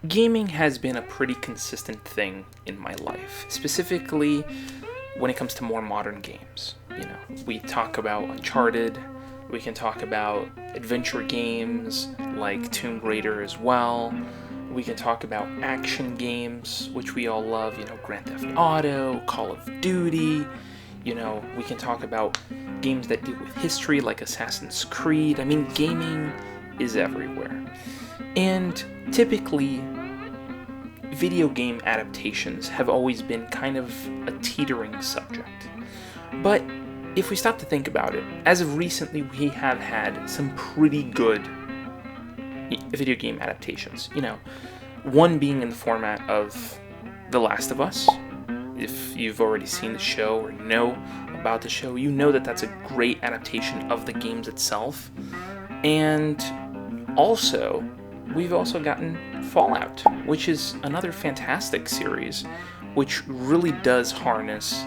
Gaming has been a pretty consistent thing in my life, specifically when it comes to more modern games. We talk about Uncharted, we can talk about adventure games like Tomb Raider as well. We can talk about action games, which we all love, Grand Theft Auto, Call of Duty. We can talk about games that deal with history like Assassin's Creed. I mean, gaming is everywhere. And typically, video game adaptations have always been kind of a teetering subject. But if we stop to think about it, as of recently, we have had some pretty good video game adaptations. One being in the format of The Last of Us. If you've already seen the show or know about the show, you know that that's a great adaptation of the games itself. And also, we've also gotten Fallout, which is another fantastic series, which really does harness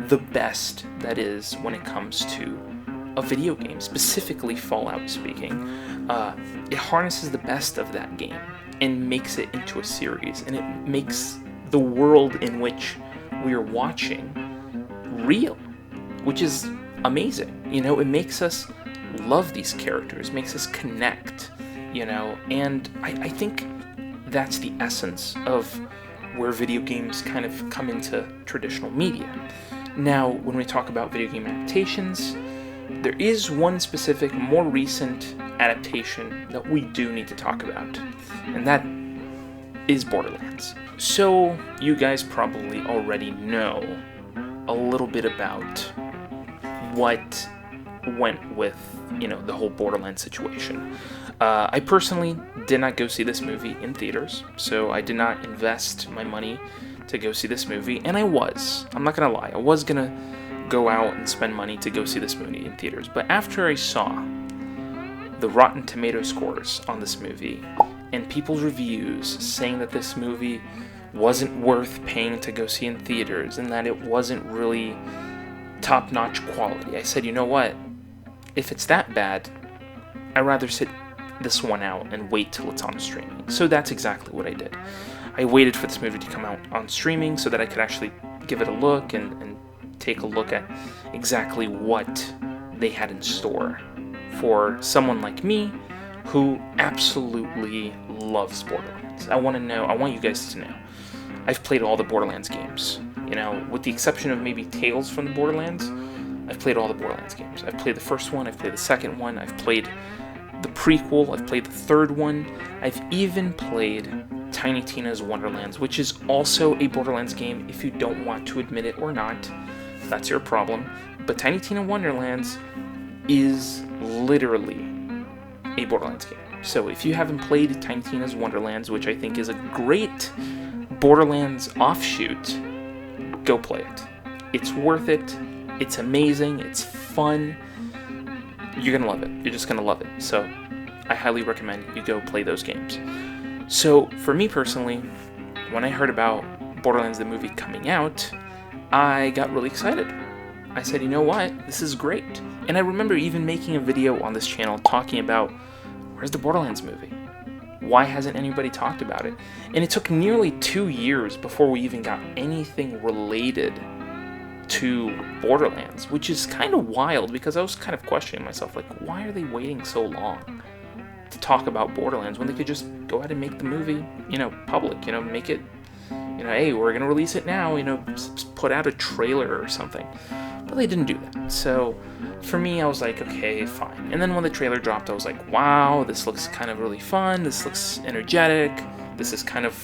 the best that is when it comes to a video game, specifically Fallout speaking. It harnesses the best of that game and makes it into a series, and it makes the world in which we are watching real, which is amazing. It makes us love these characters, makes us connect, and I think that's the essence of where video games kind of come into traditional media. Now, when we talk about video game adaptations, there is one specific, more recent adaptation that we do need to talk about, and that is Borderlands. So, you guys probably already know a little bit about what went with, the whole Borderlands situation. I personally did not go see this movie in theaters, so I did not invest my money to go see this movie, and I'm not gonna lie, I was gonna go out and spend money to go see this movie in theaters, but after I saw the Rotten Tomato scores on this movie, and people's reviews saying that this movie wasn't worth paying to go see in theaters, and that it wasn't really top-notch quality, I said, you know what? If it's that bad, I'd rather sit this one out and wait till it's on streaming. So that's exactly what I did. I waited for this movie to come out on streaming so that I could actually give it a look and take a look at exactly what they had in store for someone like me who absolutely loves Borderlands. I want you guys to know, I've played all the Borderlands games. With the exception of maybe Tales from the Borderlands, I've played all the Borderlands games. I've played the first one, I've played the second one, I've played the prequel, I've played the third one, I've even played Tiny Tina's Wonderlands, which is also a Borderlands game if you don't want to admit it or not. That's your problem. But Tiny Tina Wonderlands is literally a Borderlands game. So if you haven't played Tiny Tina's Wonderlands, which I think is a great Borderlands offshoot, go play it. It's worth it. It's amazing. It's fun. You're going to love it. You're just going to love it. So I highly recommend you go play those games. So for me personally, when I heard about Borderlands the movie coming out, I got really excited. I said, you know what? This is great. And I remember even making a video on this channel talking about, where's the Borderlands movie? Why hasn't anybody talked about it? And it took nearly 2 years before we even got anything related to Borderlands, which is kind of wild because I was kind of questioning myself, like, why are they waiting so long to talk about Borderlands when they could just go ahead and make the movie, public, make it, hey, we're going to release it now, put out a trailer or something. But they didn't do that. So for me, I was like, okay, fine. And then when the trailer dropped, I was like, wow, this looks kind of really fun. This looks energetic. This is kind of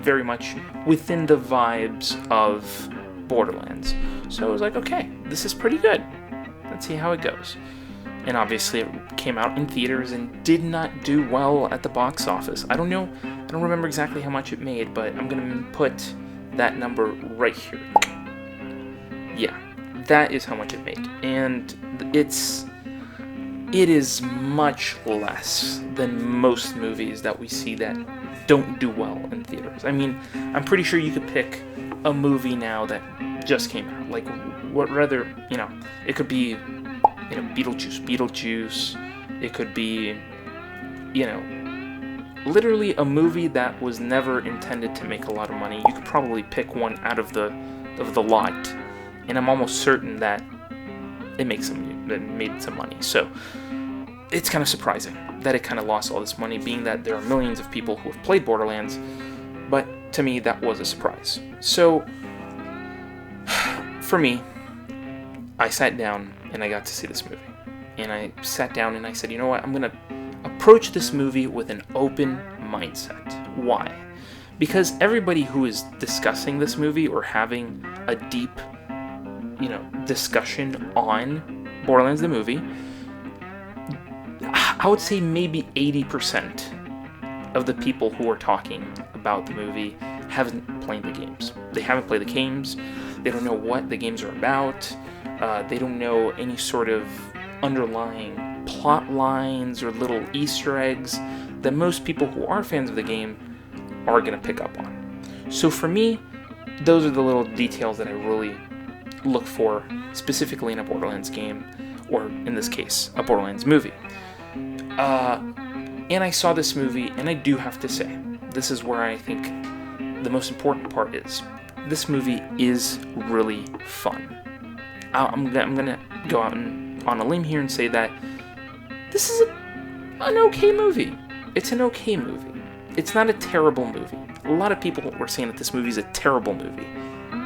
very much within the vibes of Borderlands. So I was like, okay, this is pretty good. Let's see how it goes. And obviously it came out in theaters and did not do well at the box office. I don't remember exactly how much it made, but I'm going to put that number right here. Yeah, that is how much it made. And it is much less than most movies that we see that don't do well in theaters. I mean, I'm pretty sure you could pick a movie now that just came out. Like, it could be, Beetlejuice. It could be, literally a movie that was never intended to make a lot of money. You could probably pick one out of the lot, and I'm almost certain that it made some money. So it's kind of surprising that it kind of lost all this money, being that there are millions of people who have played Borderlands. But to me, that was a surprise. So for me, I sat down and I got to see this movie. And I sat down and I said, you know what, I'm going to approach this movie with an open mindset. Why? Because everybody who is discussing this movie or having a deep, discussion on Borderlands the movie, I would say maybe 80% of the people who are talking about the movie haven't played the games. They haven't played the games. They don't know what the games are about. They don't know any sort of underlying plot lines or little Easter eggs that most people who are fans of the game are going to pick up on. So for me, those are the little details that I really look for, specifically in a Borderlands game, or in this case, a Borderlands movie. And I saw this movie, and I do have to say, this is where I think the most important part is. This movie is really fun. I'm gonna go out on a limb here and say that this is an okay movie. It's an okay movie. It's not a terrible movie. A lot of people were saying that this movie is a terrible movie.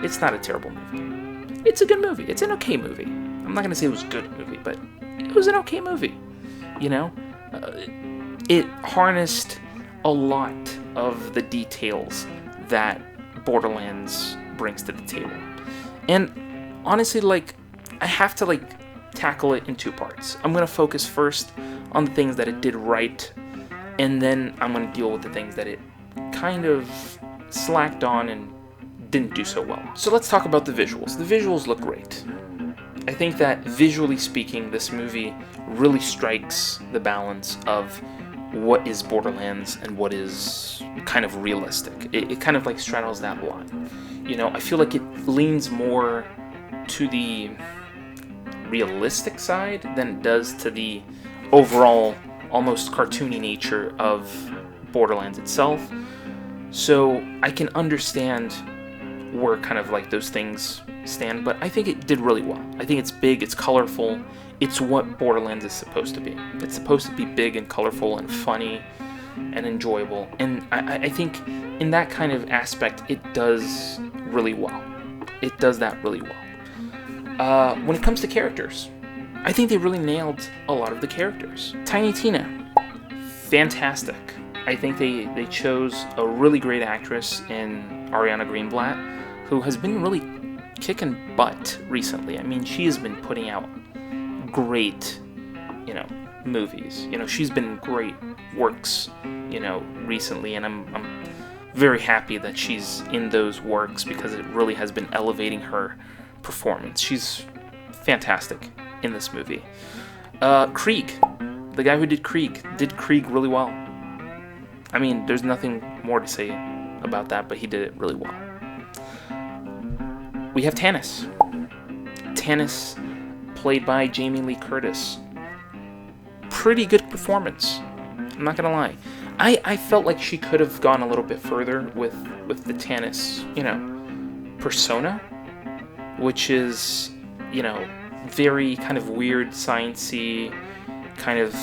It's not a terrible movie. It's a good movie. It's an okay movie. I'm not gonna say it was a good movie, but it was an okay movie. It harnessed a lot of the details that Borderlands brings to the table. And honestly, I have to tackle it in two parts. I'm going to focus first on the things that it did right, and then I'm going to deal with the things that it kind of slacked on and didn't do so well. So let's talk about the visuals. The visuals look great. I think that visually speaking, this movie really strikes the balance of what is Borderlands and what is kind of realistic. It kind of straddles that line. I feel like it leans more to the realistic side than it does to the overall almost cartoony nature of Borderlands itself. So I can understand where kind of those things stand, but I think it did really well. I think it's big, it's colorful, it's what Borderlands is supposed to be. It's supposed to be big and colorful and funny and enjoyable, and I think in that kind of aspect it does really well. It does that really well. When it comes to characters, I think they really nailed a lot of the characters. Tiny Tina, fantastic. I think they chose a really great actress in Ariana Greenblatt, who has been really kicking butt recently. I mean, she has been putting out great, movies. She's been in great works, recently, and I'm very happy that she's in those works because it really has been elevating her performance. She's fantastic in this movie. Krieg, the guy who did Krieg really well. I mean, there's nothing more to say about that, but he did it really well. We have Tannis. Tannis, played by Jamie Lee Curtis. Pretty good performance. I'm not gonna lie. I felt like she could have gone a little bit further with the Tannis, persona, which is, very kind of weird, sciencey, kind of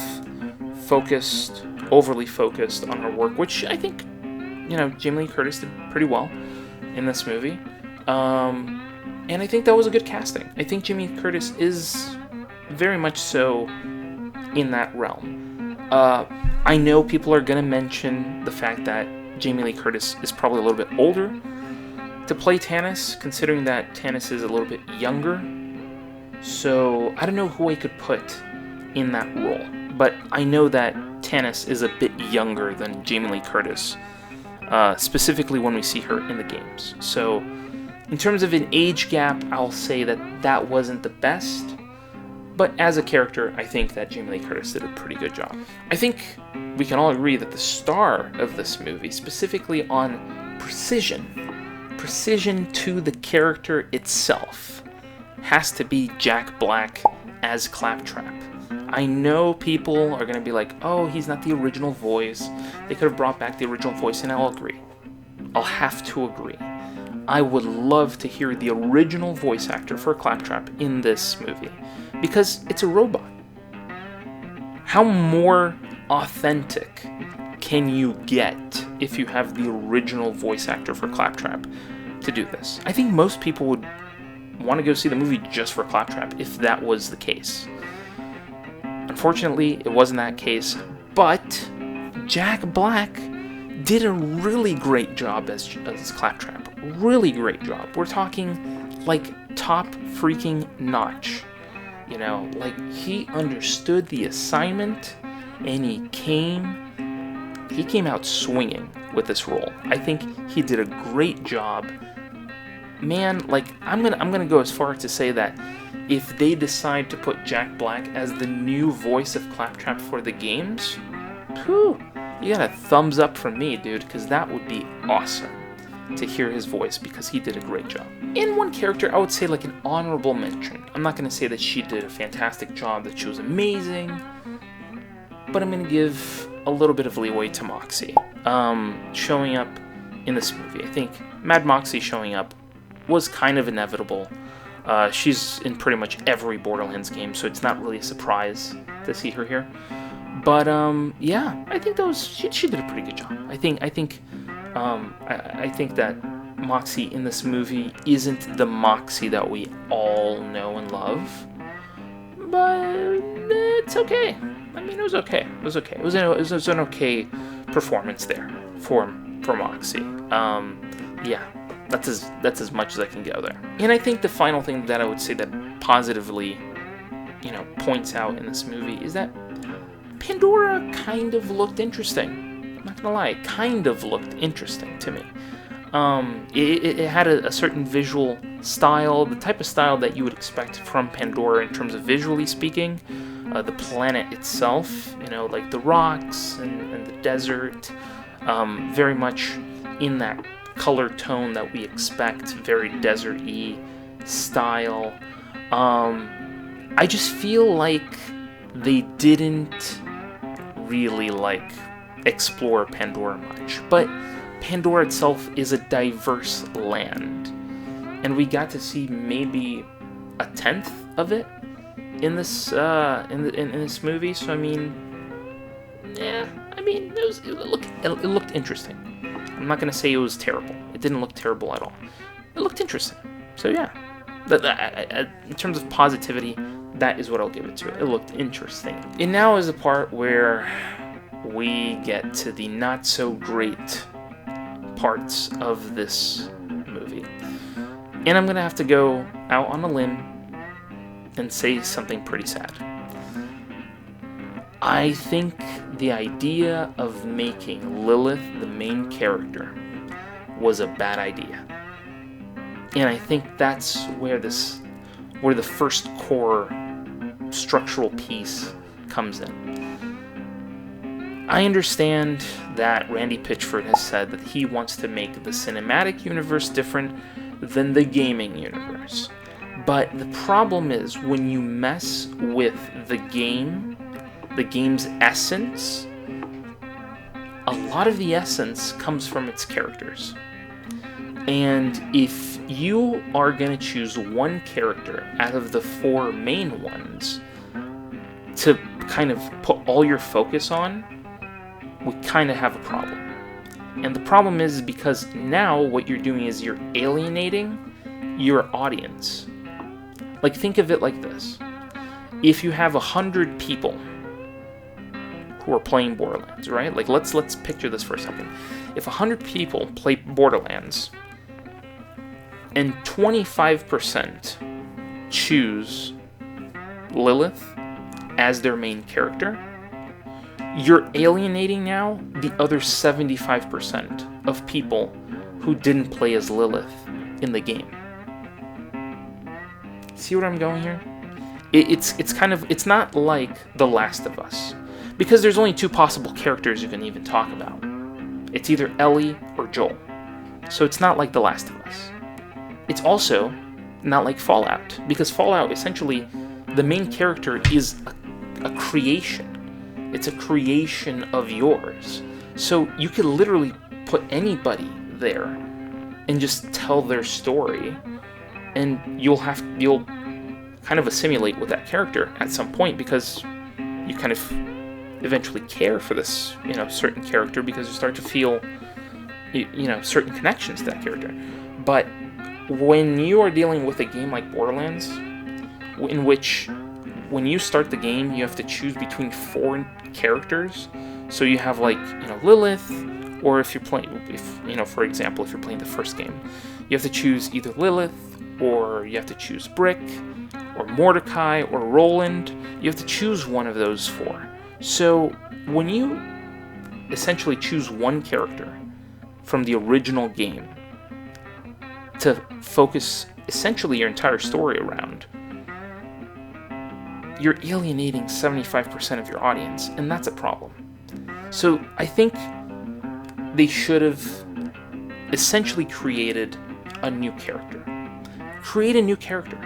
overly focused on her work, which I think, Jamie Lee Curtis did pretty well in this movie. And I think that was a good casting. I think Jamie Lee Curtis is very much so in that realm. I know people are going to mention the fact that Jamie Lee Curtis is probably a little bit older to play Tannis, considering that Tannis is a little bit younger. So I don't know who I could put in that role, but I know that Tannis is a bit younger than Jamie Lee Curtis, specifically when we see her in the games. So in terms of an age gap, I'll say that wasn't the best, but as a character, I think that Jamie Lee Curtis did a pretty good job. I think we can all agree that the star of this movie, specifically on precision to the character itself, has to be Jack Black as Claptrap. I know people are going to be like, oh, he's not the original voice. They could have brought back the original voice, and I'll agree. I'll have to agree. I would love to hear the original voice actor for Claptrap in this movie, because it's a robot. How more authentic can you get if you have the original voice actor for Claptrap to do this? I think most people would want to go see the movie just for Claptrap if that was the case. Unfortunately, it wasn't that case, but Jack Black did a really great job as Claptrap. Really great job. We're talking like top freaking notch. You know, like he understood the assignment and he came out swinging with this role. I think he did a great job. Man, like I'm gonna go as far to say that if they decide to put Jack Black as the new voice of Claptrap for the games, whew, you got a thumbs up from me, dude, because that would be awesome to hear his voice, because he did a great job. In one character, I would say like an honorable mention. I'm not going to say that she did a fantastic job, that she was amazing, but I'm going to give a little bit of leeway to Moxie showing up in this movie. I think Mad Moxie showing up was kind of inevitable. She's in pretty much every Borderlands game, so it's not really a surprise to see her here. But yeah, I think she did a pretty good job. I think that Moxie in this movie isn't the Moxie that we all know and love, but it's okay. I mean, it was okay. It was okay. It was an okay performance there for Moxie. Yeah, that's as much as I can go there. And I think the final thing that I would say that positively, points out in this movie is that Pandora kind of looked interesting. I'm not gonna lie, it kind of looked interesting to me. It had a certain visual style, the type of style that you would expect from Pandora in terms of visually speaking. The planet itself, like the rocks and the desert, very much in that color tone that we expect, very desert-y style. I just feel like they didn't really explore Pandora much, but Pandora itself is a diverse land, and we got to see maybe a tenth of it in this in this movie. So I mean, it looked interesting. I'm not gonna say it was terrible. It didn't look terrible at all. It looked interesting. So yeah, in terms of positivity, that is what I'll give it to. It looked interesting. And now is the part where we get to the not so great parts of this movie. And I'm gonna have to go out on a limb and say something pretty sad. I think the idea of making Lilith the main character was a bad idea. And I think that's where the first core structural piece comes in. I understand that Randy Pitchford has said that he wants to make the cinematic universe different than the gaming universe. But the problem is, when you mess with the game's essence, a lot of the essence comes from its characters. And if you are going to choose one character out of the four main ones to kind of put all your focus on, we kind of have a problem. And the problem is because now what you're doing is you're alienating your audience. Think of it like this. If you have 100 people who are playing Borderlands, right? Let's picture this for a second. If 100 people play Borderlands and 25% choose Lilith as their main character, you're alienating now the other 75% of people who didn't play as Lilith in the game. See what I'm going here? It's not like The Last of Us, because there's only two possible characters you can even talk about. It's either Ellie or Joel. So it's not like The Last of Us. It's also not like Fallout, because Fallout, essentially, the main character is a a creation. It's a creation of yours. So you could literally put anybody there and just tell their story, and you'll kind of assimilate with that character at some point, because you kind of eventually care for this, certain character, because you start to feel, certain connections to that character. But when you are dealing with a game like Borderlands, in which when you start the game, you have to choose between 4 characters. So you have Lilith, or if you're playing, for example, if you're playing the first game, you have to choose either Lilith, or you have to choose Brick, or Mordecai, or Roland. You have to choose one of those 4. So when you essentially choose one character from the original game to focus essentially your entire story around, you're alienating 75% of your audience, and that's a problem. So I think they should have essentially created a new character. Create a new character.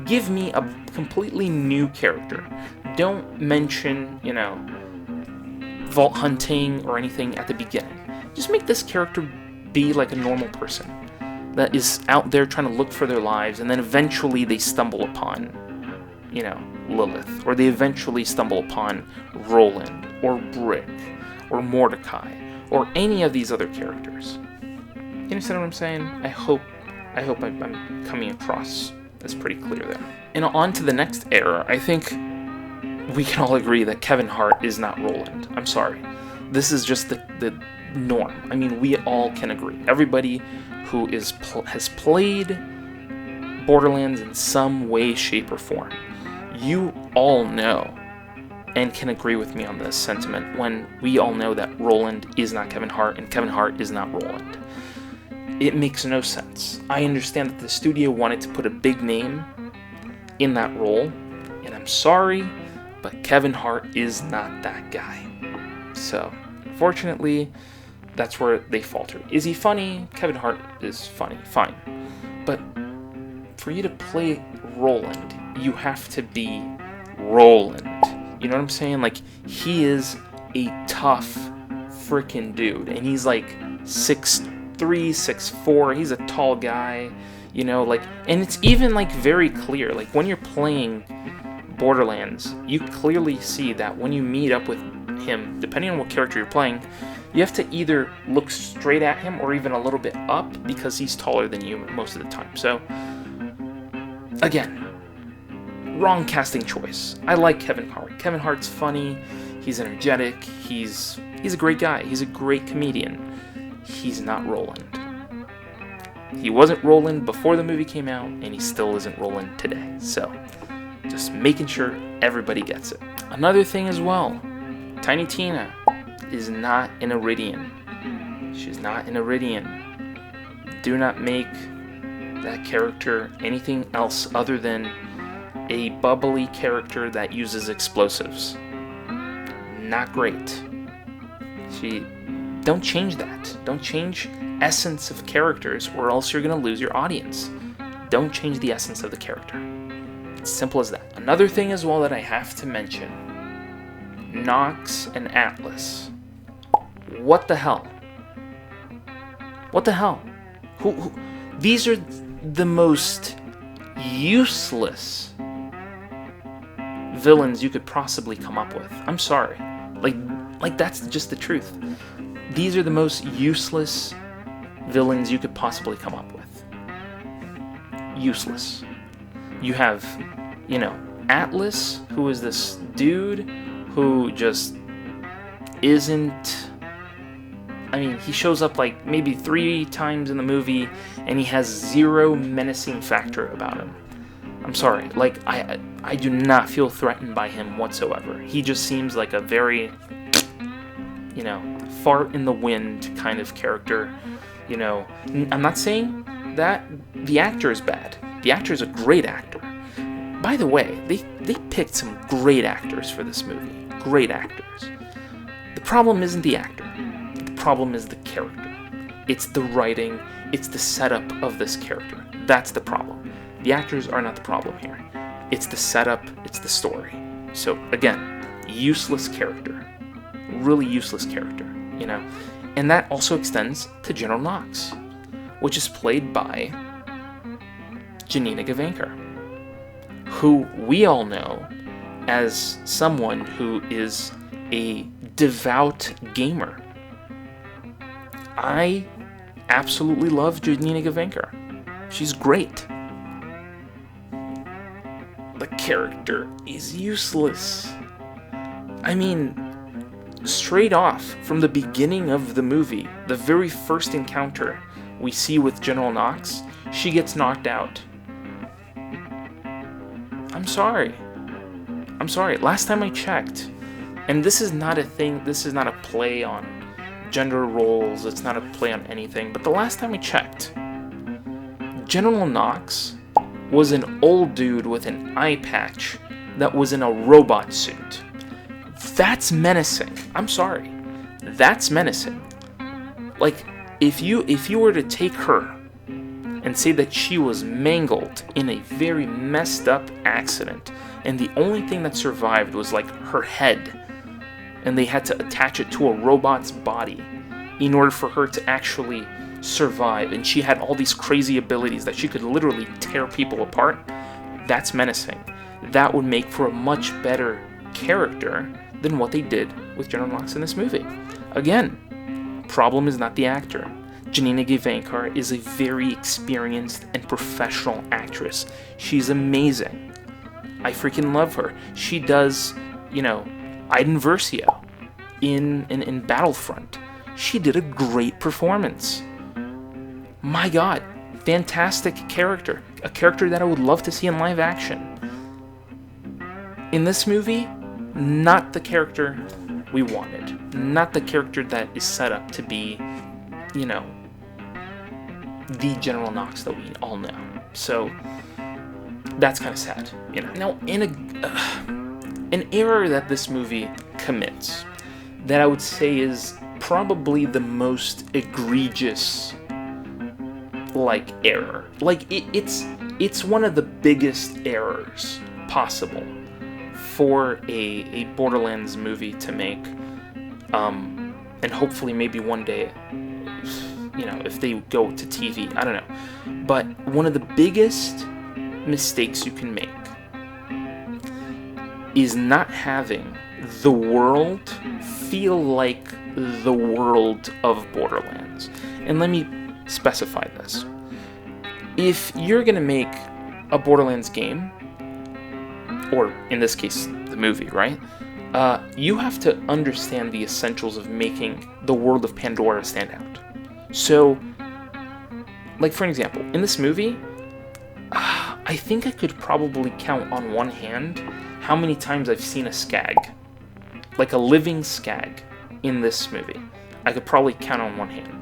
Give me a completely new character. Don't mention, vault hunting or anything at the beginning. Just make this character be like a normal person that is out there trying to look for their lives, and then eventually they stumble upon, Lilith, or they eventually stumble upon Roland, or Brick, or Mordecai, or any of these other characters. You understand what I'm saying? I hope I'm coming across as pretty clear there. And on to the next era. I think we can all agree that Kevin Hart is not Roland. I'm sorry. This is just the norm. I mean, we all can agree. Everybody who has played Borderlands in some way, shape, or form, you all know and can agree with me on this sentiment when we all know that Roland is not Kevin Hart and Kevin Hart is not Roland. It makes no sense. I understand that the studio wanted to put a big name in that role, and I'm sorry, but Kevin Hart is not that guy. So, unfortunately, that's where they falter. Is he funny? Kevin Hart is funny, fine. But for you to play Roland, you have to be Roland. You know what I'm saying? He is a tough freaking dude, and he's 6'3", 6'4", he's a tall guy, and it's even very clear, when you're playing Borderlands, you clearly see that when you meet up with him, depending on what character you're playing, you have to either look straight at him or even a little bit up, because he's taller than you most of the time. So, again, wrong casting choice. I like Kevin Hart. Kevin Hart's funny, he's energetic, he's a great guy, he's a great comedian. He's not Roland. He wasn't Roland before the movie came out, and he still isn't Roland today. So, just making sure everybody gets it. Another thing as well, Tiny Tina is not an Iridian. She's not an Iridian. Do not make that character anything else other than a bubbly character that uses explosives. Not great. Don't change that. Don't change essence of characters, or else you're going to lose your audience. Don't change the essence of the character. It's simple as that. Another thing as well that I have to mention, Nox and Atlas. What the hell? What the hell? Who? These are the most useless villains you could possibly come up with. I'm sorry. That's just the truth. These are the most useless villains you could possibly come up with. Useless. You have, Atlas, who is this dude who just isn't... he shows up maybe 3 times in the movie, and he has 0 menacing factor about him. I'm sorry, I do not feel threatened by him whatsoever. He just seems like a very, fart in the wind kind of character. I'm not saying that the actor is bad. The actor is a great actor. By the way, they picked some great actors for this movie. Great actors. The problem isn't the actor. The problem is the character. It's the writing. It's the setup of this character. That's the problem. The actors are not the problem here. It's the setup. It's the story. So again, useless character. Really useless character, you know? And that also extends to General Knox, which is played by Janina Gavankar, who we all know as someone who is a devout gamer. I absolutely love Janina Gavankar. She's great. The character is useless. I mean, straight off from the beginning of the movie, the very first encounter we see with General Knox, she gets knocked out. I'm sorry. Last time I checked, and this is not a thing, this is not a play on gender roles, it's not a play on anything, but the last time I checked, General Knox was an old dude with an eye patch that was in a robot suit. That's menacing. I'm sorry. That's menacing. Like, if you were to take her and say that she was mangled in a very messed up accident, and the only thing that survived was like her head, and they had to attach it to a robot's body in order for her to actually survive, and she had all these crazy abilities that she could literally tear people apart, that's menacing. That would make for a much better character than what they did with General Knox in this movie. Again, problem is not the actor. Janina Gavankar is a very experienced and professional actress. She's amazing. I freaking love her. She does, Iden Versio in Battlefront. She did a great performance. My God, fantastic character. A character that I would love to see in live action. In this movie, not the character we wanted. Not the character that is set up to be, the General Knox that we all know. So, that's kind of sad. Now, in an error that this movie commits, that I would say is probably the most egregious, error. It's one of the biggest errors possible for a Borderlands movie to make, and hopefully maybe one day, if they go to TV, I don't know. But one of the biggest mistakes you can make is not having the world feel like the world of Borderlands. And let me specify this. If you're going to make a Borderlands game, or in this case, the movie, right? You have to understand the essentials of making the world of Pandora stand out. So, for an example, in this movie, I think I could probably count on one hand how many times I've seen a skag. Like a living skag in this movie. I could probably count on one hand.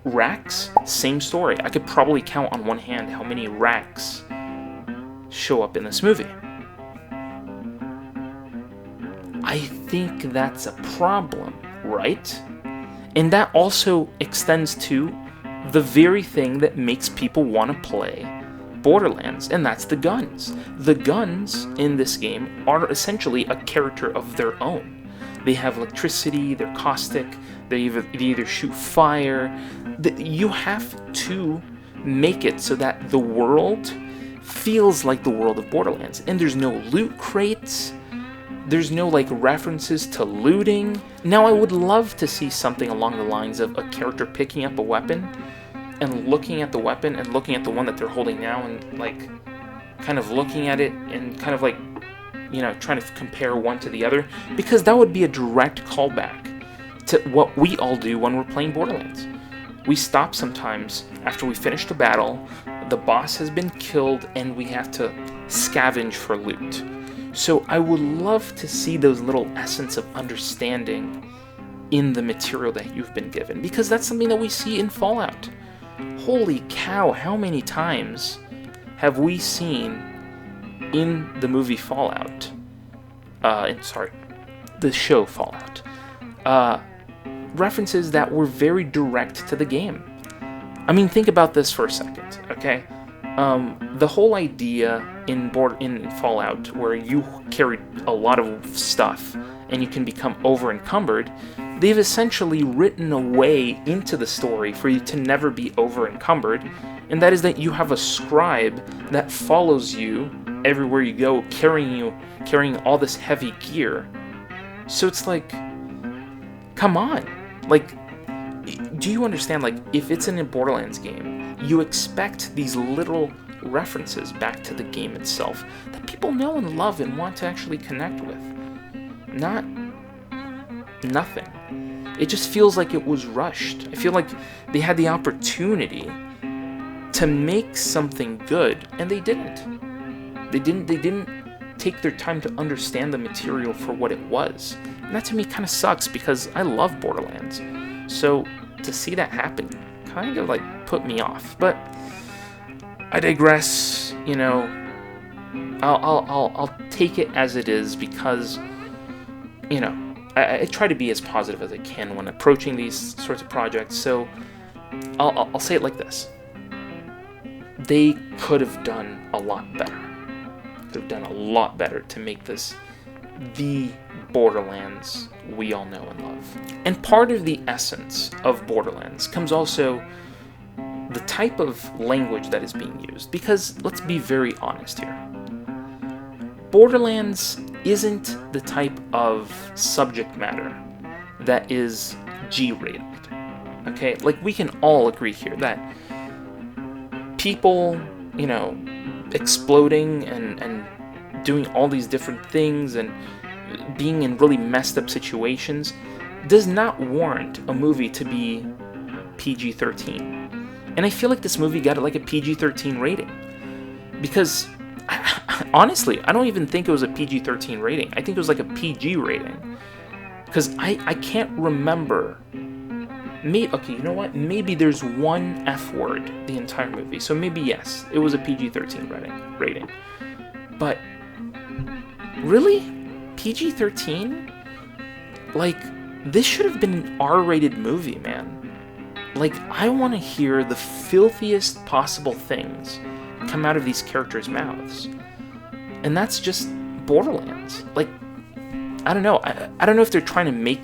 Racks, same story. I could probably count on one hand how many racks show up in this movie. I think that's a problem, right? And that also extends to the very thing that makes people want to play Borderlands, and that's the guns. The guns in this game are essentially a character of their own. They have electricity, they're caustic, they either shoot fire. You have to make it so that the world feels like the world of Borderlands. And there's no loot crates, there's no references to looting. Now I would love to see something along the lines of a character picking up a weapon and looking at the weapon and looking at the one that they're holding now and kind of looking at it and kind of trying to compare one to the other, because that would be a direct callback to what we all do when we're playing Borderlands. We stop sometimes after we finish the battle, the boss has been killed, and we have to scavenge for loot. So I would love to see those little essence of understanding in the material that you've been given, because that's something that we see in Fallout. Holy cow, how many times have we seen in the movie Fallout, the show Fallout, references that were very direct to the game. I mean, think about this for a second, okay? The whole idea in Fallout, where you carry a lot of stuff and you can become over encumbered, they've essentially written a way into the story for you to never be over encumbered, and that is that you have a scribe that follows you everywhere you go, carrying all this heavy gear. So it's like, come on, like, do you understand? Like, if it's in a Borderlands game, you expect these little references back to the game itself that people know and love and want to actually connect with. Not nothing. It just feels like it was rushed. I feel like they had the opportunity to make something good, and they didn't. They didn't take their time to understand the material for what it was. And that to me kind of sucks, because I love Borderlands. So to see that happen kind of like put me off. But I digress. You know, I'll take it as it is, because, you know, I try to be as positive as I can when approaching these sorts of projects. So I'll say it like this: they could have done a lot better. Could have done a lot better to make this the Borderlands we all know and love. And part of the essence of Borderlands comes also the type of language that is being used. Because let's be very honest here, Borderlands isn't the type of subject matter that is G-rated. Okay, like, we can all agree here that people, you know, exploding and doing all these different things and being in really messed up situations does not warrant a movie to be PG-13. And I feel like this movie got like a PG-13 rating, because honestly, I don't even think it was a PG-13 rating. I think it was like a PG rating, because I can't remember. Okay, you know what? Maybe there's one F word the entire movie, so maybe yes, it was a PG-13 rating. But really, PG-13? Like, this should have been an R-rated movie, man. Like, I want to hear the filthiest possible things come out of these characters' mouths. And that's just Borderlands. Like, I don't know. I don't know if they're trying to make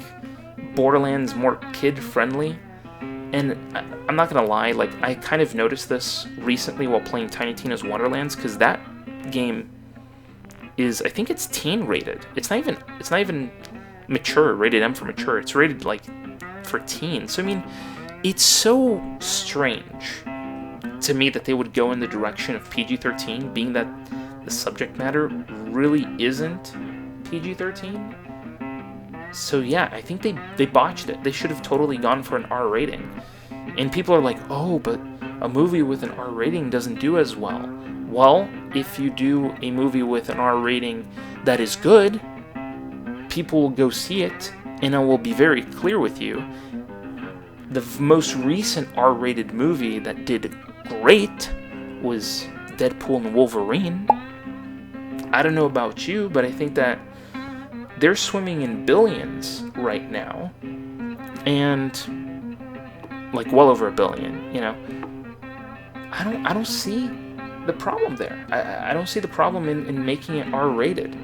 Borderlands more kid-friendly. And I'm not gonna lie, like, I kind of noticed this recently while playing Tiny Tina's Wonderlands, because that game is, I think it's teen rated. It's not even mature, rated M for mature. It's rated like for teens. So I mean, it's so strange to me that they would go in the direction of PG-13, being that the subject matter really isn't PG-13. So yeah, I think they botched it. They should have totally gone for an R rating. And people are like, oh, but a movie with an R rating doesn't do as well. Well, if you do a movie with an R rating that is good, people will go see it, and I will be very clear with you. The most recent R-rated movie that did great was Deadpool and Wolverine. I don't know about you, but I think that they're swimming in billions right now, and like well over $1 billion. You know, I don't see the problem there. I don't see the problem in making it R-rated.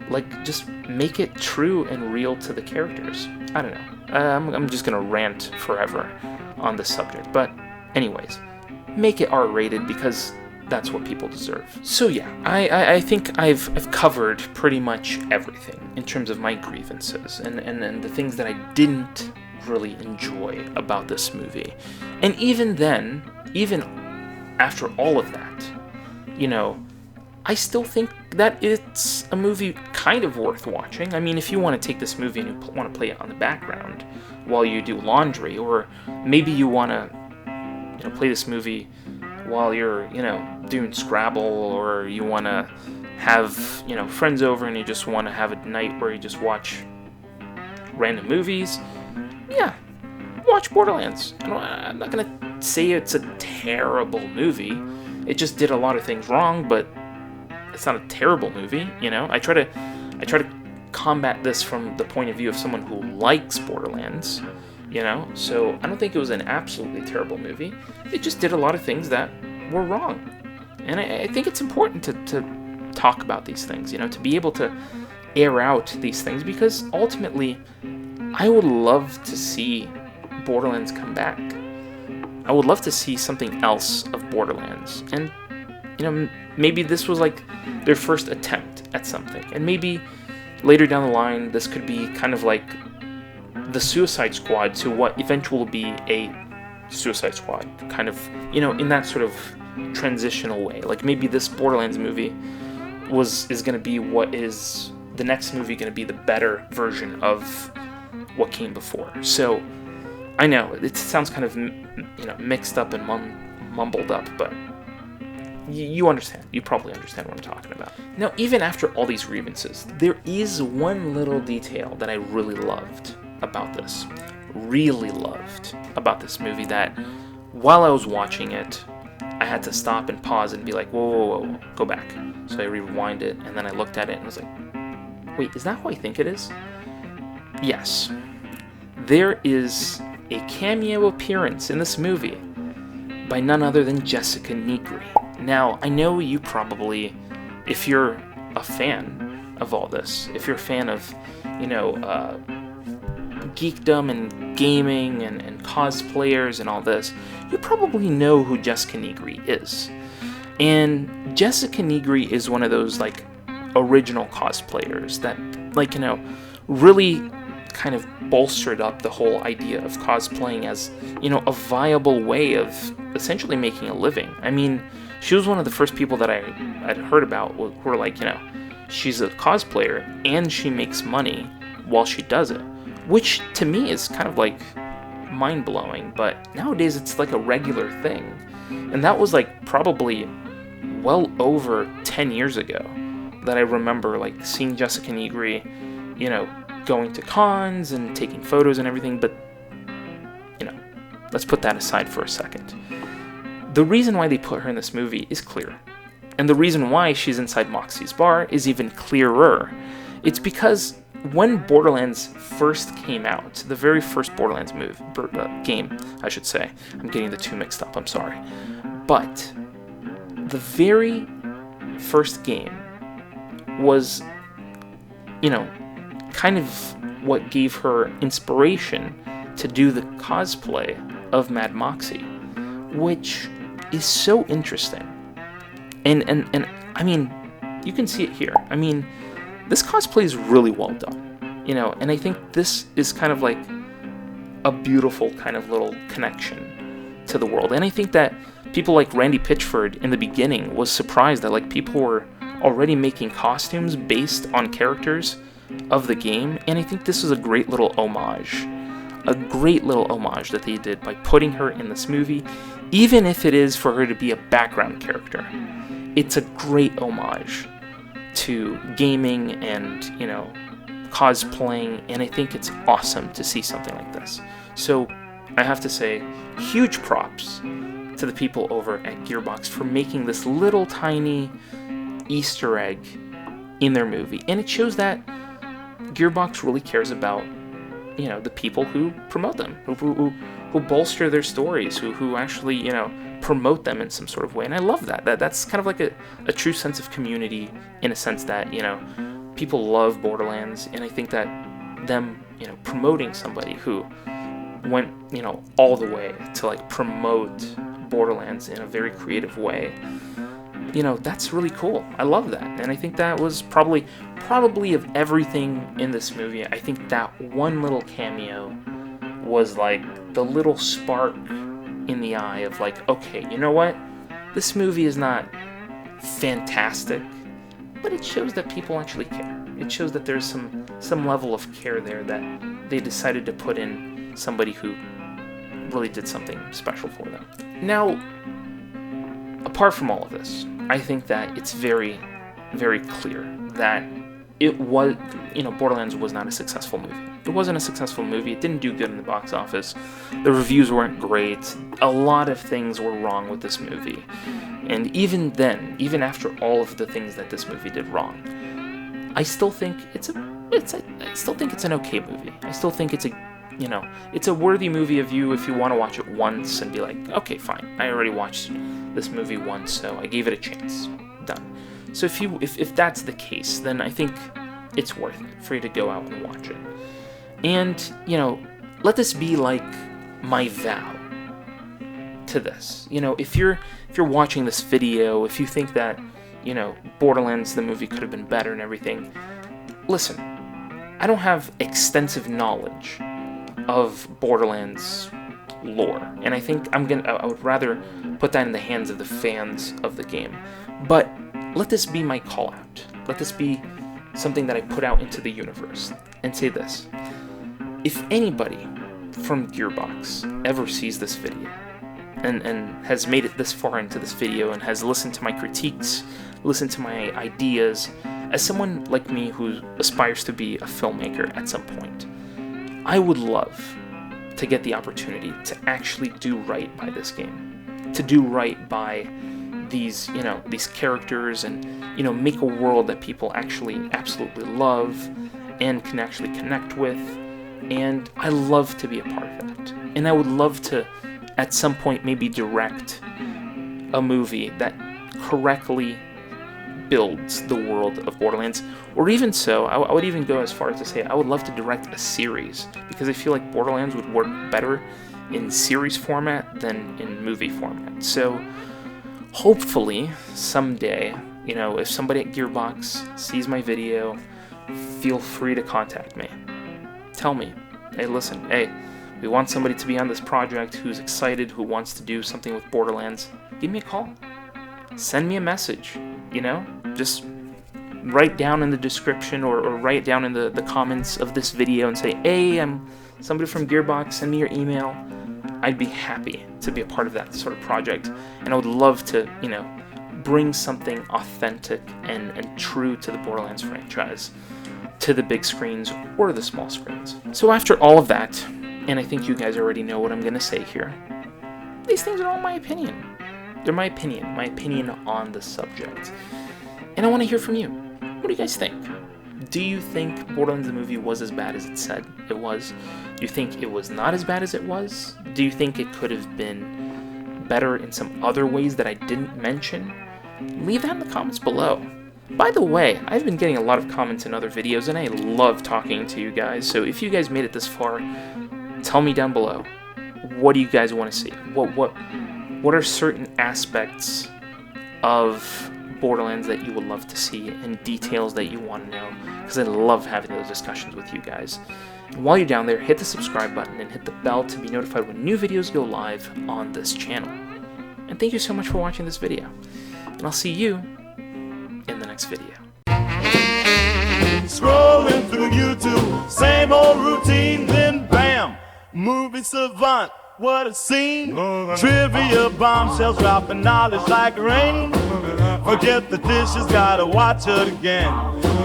Like, just make it true and real to the characters. I don't know. I'm just gonna rant forever on this subject. But anyways, make it R-rated, because that's what people deserve. So yeah, I think I've covered pretty much everything in terms of my grievances and the things that I didn't really enjoy about this movie. And even then, even after all of that, you know, I still think that it's a movie kind of worth watching. I mean, if you want to take this movie and you want to play it on the background while you do laundry, or maybe you want to, you know, play this movie while you're, you know, doing Scrabble, or you want to have, you know, friends over and you just want to have a night where you just watch random movies, yeah, watch Borderlands. I'm not going to say it's a terrible movie. It just did a lot of things wrong, but it's not a terrible movie, you know. I try to combat this from the point of view of someone who likes Borderlands, you know. So I don't think it was an absolutely terrible movie. It just did a lot of things that were wrong. And I think it's important to talk about these things, to be able to air out these things, because ultimately, I would love to see Borderlands come back. I would love to see something else of Borderlands. And, maybe this was like their first attempt at something. And maybe later down the line, this could be kind of like the Suicide Squad to what eventually will be a Suicide Squad. Kind of, in that sort of transitional way. Like maybe this Borderlands movie is going to be what is the next movie going to be the better version of what came before. So I know it sounds kind of mixed up and mumbled up, but you understand. You probably understand what I'm talking about. Now, even after all these grievances, there is one little detail that I really loved about this. Really loved about this movie that while I was watching it, I had to stop and pause and be like, whoa, go back. So I rewind it, and then I looked at it and was like, wait, is that who I think it is? Yes. There is a cameo appearance in this movie by none other than Jessica Negri. Now, I know you probably, if you're a fan of all this, if you're a fan of, geekdom and gaming and cosplayers and all this, you probably know who Jessica Negri is. And Jessica Negri is one of those, original cosplayers that, really kind of bolstered up the whole idea of cosplaying as, a viable way of essentially making a living. I mean, she was one of the first people that I'd heard about who were like, she's a cosplayer and she makes money while she does it, which to me is kind of mind-blowing, but nowadays it's like a regular thing. And that was probably well over 10 years ago that I remember seeing Jessica Negri, going to cons and taking photos and everything, but let's put that aside for a second. The reason why they put her in this movie is clear. And the reason why she's inside Moxie's bar is even clearer. It's because when Borderlands first came out, the very first Borderlands game, I should say. I'm getting the two mixed up, I'm sorry. But the very first game was, kind of what gave her inspiration to do the cosplay of Mad Moxie, which is so interesting. And I mean, you can see it here. I mean, this cosplay is really well done, and I think this is kind of like a beautiful kind of little connection to the world. And I think that people like Randy Pitchford in the beginning was surprised that people were already making costumes based on characters of the game, and I think this is a great little homage that they did by putting her in this movie, even if it is for her to be a background character. It's a great homage to gaming and, cosplaying, and I think it's awesome to see something like this. So I have to say, huge props to the people over at Gearbox for making this little tiny Easter egg in their movie. And it shows that Gearbox really cares about, the people who promote them, who bolster their stories, who actually, promote them in some sort of way. And I love that. That's kind of like a true sense of community, in a sense that, people love Borderlands. And I think that them, promoting somebody who went, all the way to promote Borderlands in a very creative way, that's really cool. I love that. And I think that was probably of everything in this movie, I think that one little cameo was the little spark in the eye of okay, you know what? This movie is not fantastic, but it shows that people actually care. It shows that there's some level of care there, that they decided to put in somebody who really did something special for them. Now, apart from all of this, I think that it's very, very clear that it was, Borderlands was not a successful movie. It wasn't a successful movie. It didn't do good in the box office. The reviews weren't great. A lot of things were wrong with this movie. And even then, even after all of the things that this movie did wrong, I still think it's an okay movie. I still think it's a worthy movie of you if you want to watch it once and be like, okay, fine. I already watched this movie once, so I gave it a chance. Done. So if that's the case, then I think it's worth it for you to go out and watch it. And, you know, let this be like my vow to this. You know, if you're watching this video, if you think that, you know, Borderlands the movie could have been better and everything, listen, I don't have extensive knowledge of Borderlands lore, and I think I would rather put that in the hands of the fans of the game. But let this be my call out. Let this be something that I put out into the universe and say this: if anybody from Gearbox ever sees this video and has made it this far into this video and has listened to my critiques, listened to my ideas, as someone like me who aspires to be a filmmaker at some point, I would love to get the opportunity to actually do right by this game, to do right by these, you know, these characters, and, you know, make a world that people actually absolutely love and can actually connect with. And I love to be a part of that. And I would love to, at some point, maybe direct a movie that correctly builds the world of Borderlands. Or even so, I would even go as far as to say I would love to direct a series, because I feel like Borderlands would work better in series format than in movie format. So hopefully someday, you know, if somebody at Gearbox sees my video, feel free to contact me. Tell me, hey, listen, hey, we want somebody to be on this project who's excited, who wants to do something with Borderlands. Give me a call. Send me a message, you know? Just write down in the description or write down in the comments of this video and say, hey, I'm somebody from Gearbox, send me your email. I'd be happy to be a part of that sort of project. And I would love to, you know, bring something authentic and true to the Borderlands franchise to the big screens or the small screens. So after all of that, and I think you guys already know what I'm going to say here, these things are all my opinion. They're my opinion on the subject. And I want to hear from you. What do you guys think? Do you think Borderlands the movie was as bad as it said it was? Do you think it was not as bad as it was? Do you think it could have been better in some other ways that I didn't mention? Leave that in the comments below. By the way, I've been getting a lot of comments in other videos, and I love talking to you guys. So if you guys made it this far, tell me down below. What do you guys want to see? What are certain aspects of Borderlands that you would love to see, and details that you want to know? Because I love having those discussions with you guys. And while you're down there, hit the subscribe button and hit the bell to be notified when new videos go live on this channel. And thank you so much for watching this video. And I'll see you in the next video. Scrolling through YouTube, same old routine, then bam, movie savant, what a scene. Trivia bombshells dropping knowledge like rain. Forget the dishes, gotta watch it again.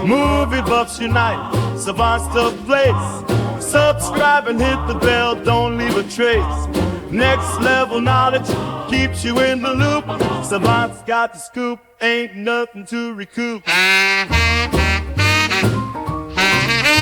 Movie buffs unite, savants to place. Subscribe and hit the bell, don't leave a trace. Next level knowledge keeps you in the loop. Savants got the scoop, ain't nothing to recoup.